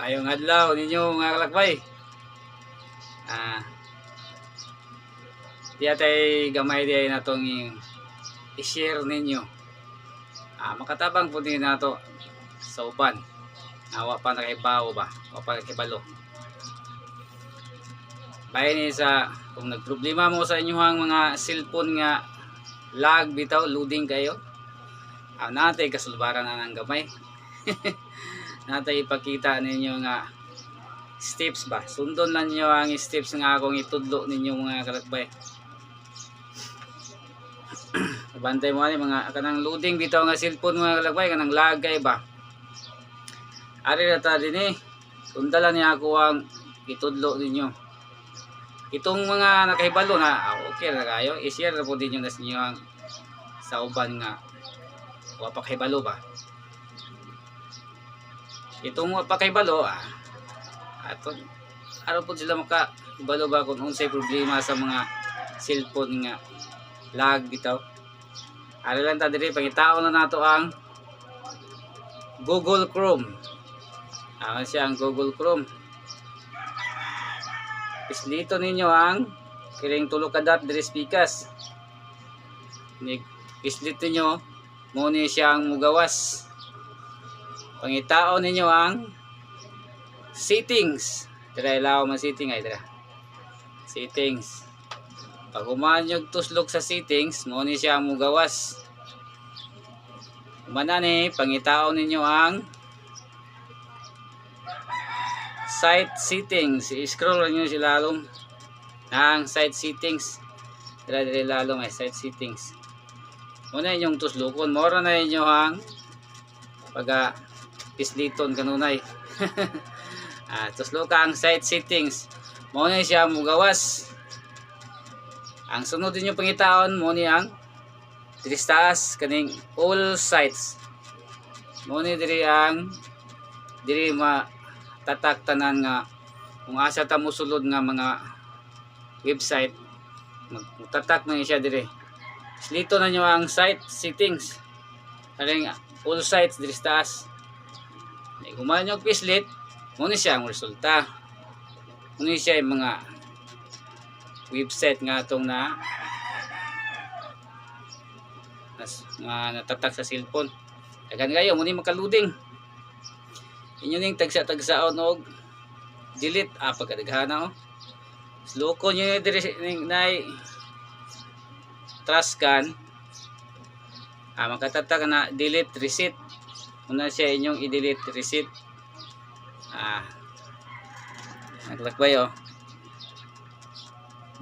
Ayong adlaw ninyo mga kalakbay. Diya tay gamay diya natong i-share ninyo. Makatabang po din nato sa uban. Wa pa nakibaw ba? Wa pa nakibalo. Bayan ni sa kung nagproblema mo sa inyong mga cellphone nga lag bitaw, loading kayo. Natay kasulbaran na ng gamay. Natay ipakita ninyo nga steps ba. Sundon lang niyo ang steps nga akong itudlo ninyo mga kalakbay. Bantay mo ani mga kanang loading bitaw nga cellphone mga kalakbay, kanang lagay ba. Ari na ta dinhi. Sundalan niya ako ang itudlo ninyo. Itong mga nakahibalo na okay na kayo, i-share na po din yung nas niyo ang sa uban nga wapak hibalo ba. Itong wapak hibalo ato ano po sila makahibalo ba kung unsay problema sa mga cellphone nga lag bitaw. Ari lang ta diri pangitao na nato ang Google Chrome. Siya ang Google Chrome. Pislito ninyo ang kiring tulo ka dot diri speakers. Pislito ninyo mo ni siyang mugawas. Pangitao ninyo ang settings. Dira ilaw man setting ay dira. Settings. Pag humaan nyo tuslok sa settings, mo ni siyang mugawas. Manani, pangitao ninyo ang site settings. I-scroll nyo sila lalong ang site settings. Dira lalong ay site settings. Muna inyong tuslukon. Mora na inyo ang pag pisliton kanunay. Tusluka ang site settings. Muna siya mugawas. Ang sunod ninyo pangitaon mo ni ang diri taas kaning all sites. Muna diri ang diri matatak tanan nga kung asa ta mosulod nga mga website magtatak man siya diri. Slito na nyo ang site settings. Kaning all sites diri taas. Kumain nyo pislit, muna siya ang resulta. Muna siya yung mga website nga itong natatak sa cellphone. Dagan kayo, muna makaluding. Inyo ning tagsa-tagsaon og delete. Pagkadaghana Sloko nyo yung diri trust scan. Makatatak na delete reset. Muna siya inyong i-delete reset. Naglakbay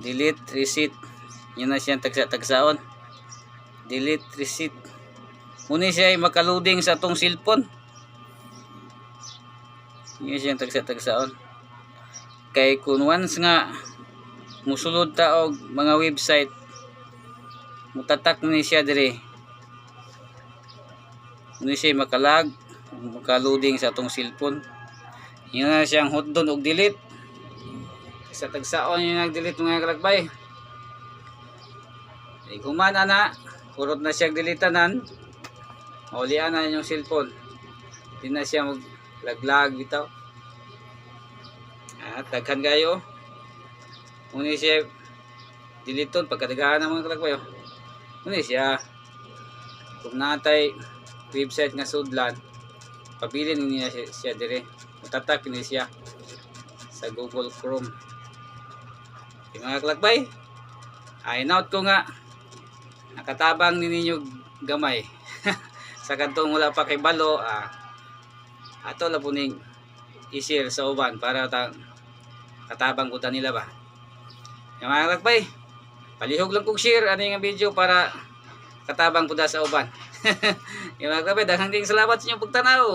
delete reset. Yun na siya tagsa-tagsaon. Delete reset. Muna siya ay makaluding sa atong cellphone. Yun siya tagsa-tagsaon. Kay kung once nga musulod ta og mga website, mutatak ni siya dire. Muna siya makalag, makaluding sa atong cellphone. Yun na siyang hotdon og delete. Sa tagsaon yung nag-delete mga kalakbay. Kumana na, kurot na siya deletanan. Maulian na yung cellphone. Hindi na siya maglaglag bitaw. Daghan kayo. Muna siya deleton pagkadagahan ng mga kalakbay. Muna siya kung natay website nga sudlan, pabilin niya siya dire. Matatak ni siya sa Google Chrome. Mga kalakbay, note ko nga nakatabang ninyo gamay sa kantong wala pa kay balo. Ato la po ning i-share sa uban para katabang ko nila ba. Mga kalakbay, palihog lang kong share ano yung video para katabang po sa uban. Mga kalakbay, daghang salamat sa inyong pagtanaw.